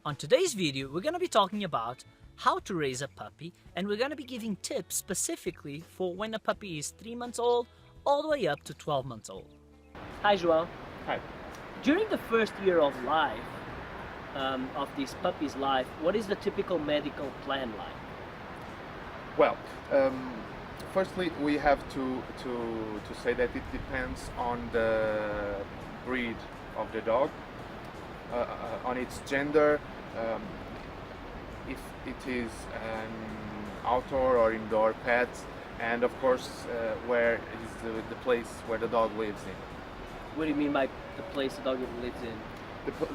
On today's video, we're going to be talking about how to raise a puppy, and we're going to be giving tips specifically for when a puppy is 3 months old all the way up to 12 months old. Hi, João. Hi. During the first year of life, of this puppy's life, what is the typical medical plan like? Well, firstly, we have to say that it depends on the breed of the dog, on its gender, if it is an outdoor or indoor pet, and of course, where is the place where the dog lives in. What do you mean by the place the dog lives in?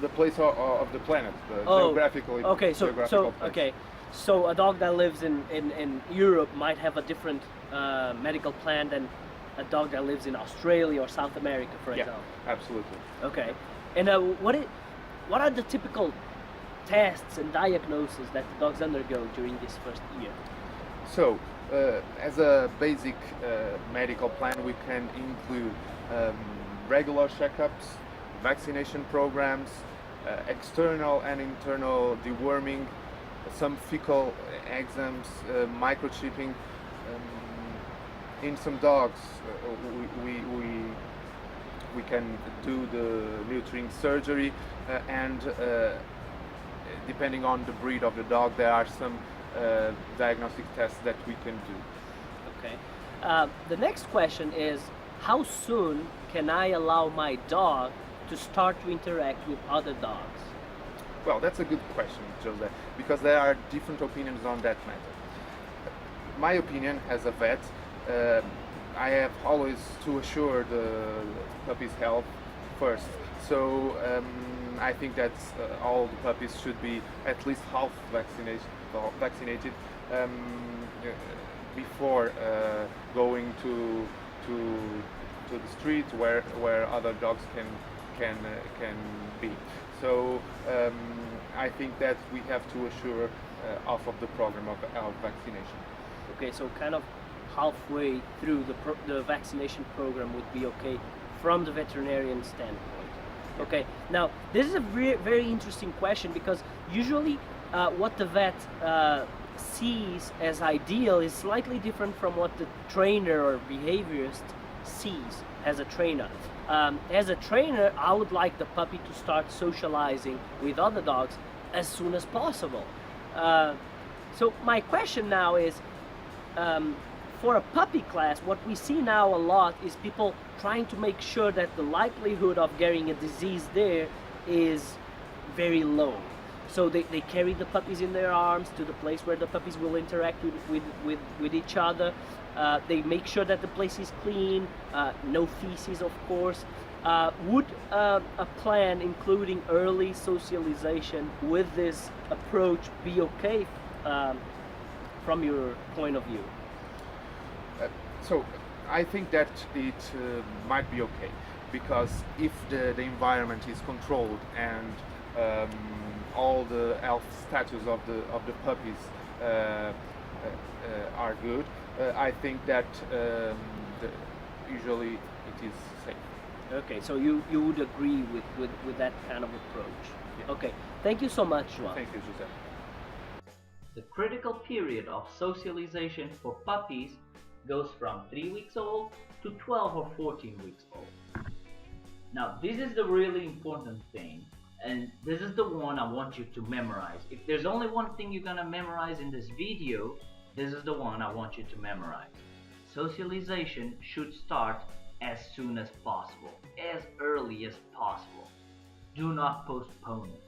The place of the planet, geographically. Okay, geographical place. okay. So a dog that lives in Europe might have a different medical plan than a dog that lives in Australia or South America, for example. Absolutely. Okay. And what are the typical tests and diagnoses that the dogs undergo during this first year? So, as a basic medical plan, we can include regular checkups, vaccination programs, external and internal deworming, some fecal exams, microchipping. In some dogs, we can do the neutering surgery, and depending on the breed of the dog, there are some diagnostic tests that we can do. Okay. The next question is, how soon can I allow my dog to start to interact with other dogs? Well, that's a good question, Jose, because there are different opinions on that matter. My opinion as a vet, I have always to assure the puppy's health first. So I think that all the puppies should be at least half vaccinated before going to the street where other dogs can be. So I think that we have to assure half of the program of vaccination. Okay, so kind of halfway through the vaccination program would be okay from the veterinarian standpoint. Okay, now this is a very interesting question, because usually what the vet sees as ideal is slightly different from what the trainer or behaviorist sees as a trainer. As a trainer, I would like the puppy to start socializing with other dogs as soon as possible. So my question now is, for a puppy class, what we see now a lot is people trying to make sure that the likelihood of getting a disease there is very low. So they carry the puppies in their arms to the place where the puppies will interact with each other. They make sure that the place is clean, no feces, of course. Would a plan including early socialization with this approach be okay from your point of view? So I think that it might be okay, because if the environment is controlled and all the health status of the puppies are good, I think that usually it is safe. Okay, so you would agree with that kind of approach. Yeah. Okay, thank you so much, João. Thank you, Jose. The critical period of socialization for puppies goes from 3 weeks old to 12 or 14 weeks old. Now, this is the really important thing, and this is the one I want you to memorize. If there's only one thing you're gonna memorize in this video, this is the one I want you to memorize. Socialization should start as soon as possible, as early as possible. Do not postpone it.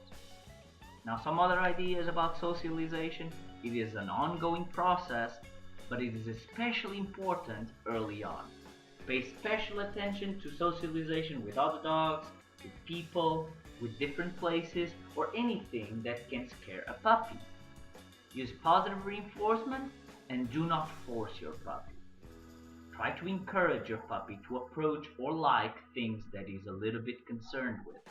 Now, some other ideas about socialization: it is an ongoing process, but it is especially important early on. Pay special attention to socialization with other dogs, with people, with different places, or anything that can scare a puppy. Use positive reinforcement and do not force your puppy. Try to encourage your puppy to approach or like things that he's a little bit concerned with.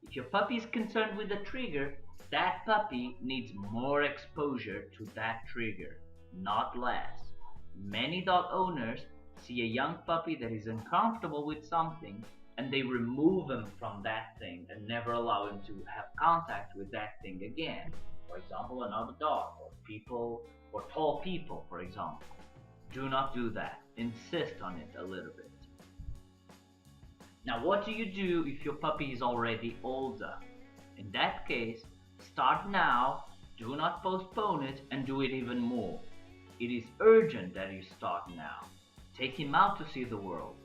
If your puppy is concerned with a trigger, that puppy needs more exposure to that trigger, not less. Many dog owners see a young puppy that is uncomfortable with something and they remove him from that thing and never allow him to have contact with that thing again. For example, another dog, or people, or tall people, for example. Do not do that. Insist on it a little bit. Now, what do you do if your puppy is already older? In that case, start now, do not postpone it, and do it even more. It is urgent that you start now. Take him out to see the world.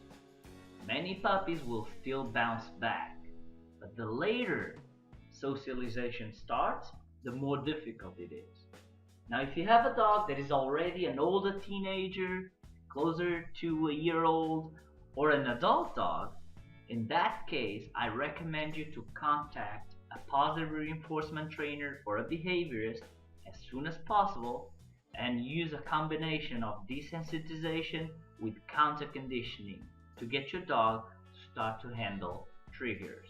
Many puppies will still bounce back, but the later socialization starts, the more difficult it is. Now, if you have a dog that is already an older teenager, closer to a year old, or an adult dog, in that case, I recommend you to contact a positive reinforcement trainer or a behaviorist as soon as possible and use a combination of desensitization with counter conditioning to get your dog to start to handle triggers.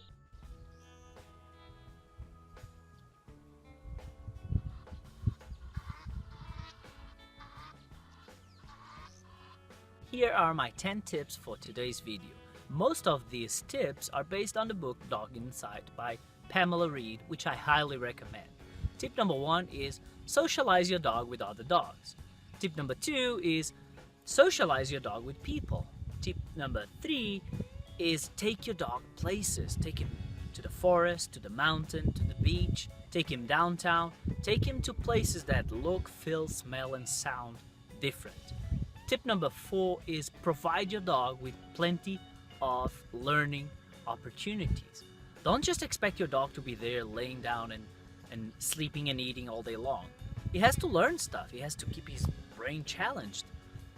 Here are my 10 tips for today's video. Most of these tips are based on the book Dog Insight by Pamela Reid, which I highly recommend. Tip number 1 is socialize your dog with other dogs. Tip number 2 is socialize your dog with people. Tip number 3 is take your dog places. Take him to the forest, to the mountain, to the beach. Take him downtown. Take him to places that look, feel, smell, and sound different. Tip number 4 is provide your dog with plenty of learning opportunities. Don't just expect your dog to be there laying down and sleeping and eating all day long. He has to learn stuff. He has to keep his brain challenged.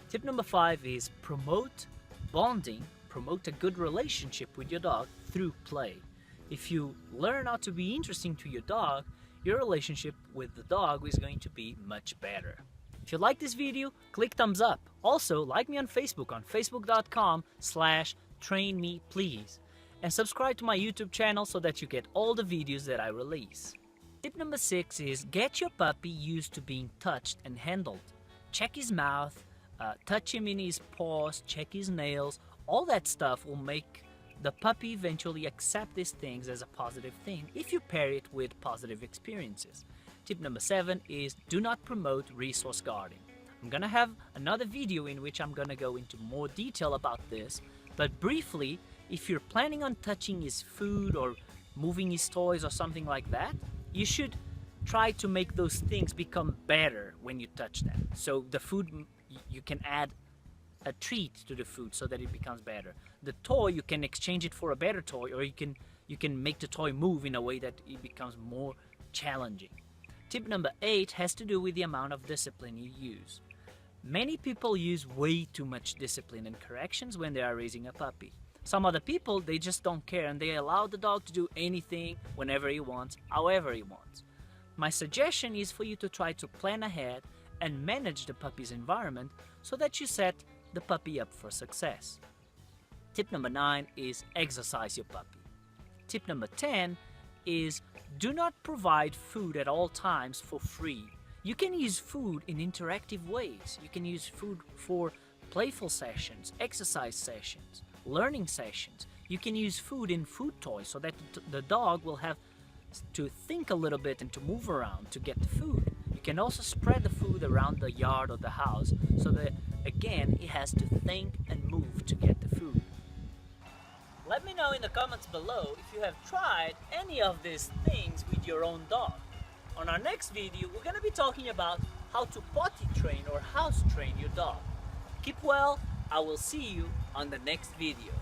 Tip number 5 is promote bonding, promote a good relationship with your dog through play. If you learn how to be interesting to your dog, your relationship with the dog is going to be much better. If you like this video, click thumbs up. Also, like me on Facebook on facebook.com/trainmeplease. And subscribe to my YouTube channel so that you get all the videos that I release. Tip number 6 is get your puppy used to being touched and handled. Check his mouth, touch him in his paws, check his nails. All that stuff will make the puppy eventually accept these things as a positive thing if you pair it with positive experiences. Tip number 7 is do not promote resource guarding. I'm gonna have another video in which I'm gonna go into more detail about this, but briefly, if you're planning on touching his food or moving his toys or something like that, you should try to make those things become better when you touch them. So the food, you can add a treat to the food so that it becomes better. The toy, you can exchange it for a better toy, or you can make the toy move in a way that it becomes more challenging. Tip number 8 has to do with the amount of discipline you use. Many people use way too much discipline and corrections when they are raising a puppy. Some other people, they just don't care and they allow the dog to do anything whenever he wants, however he wants. My suggestion is for you to try to plan ahead and manage the puppy's environment so that you set the puppy up for success. Tip number 9 is exercise your puppy. Tip number 10 is do not provide food at all times for free. You can use food in interactive ways. You can use food for playful sessions, exercise sessions, learning sessions. You can use food in food toys so that the dog will have to think a little bit and to move around to get the food. You can also spread the food around the yard or the house so that again he has to think and move to get the food. Let me know in the comments below if you have tried any of these things with your own dog. On our next video, we're going to be talking about how to potty train or house train your dog. Keep well. I will see you on the next video.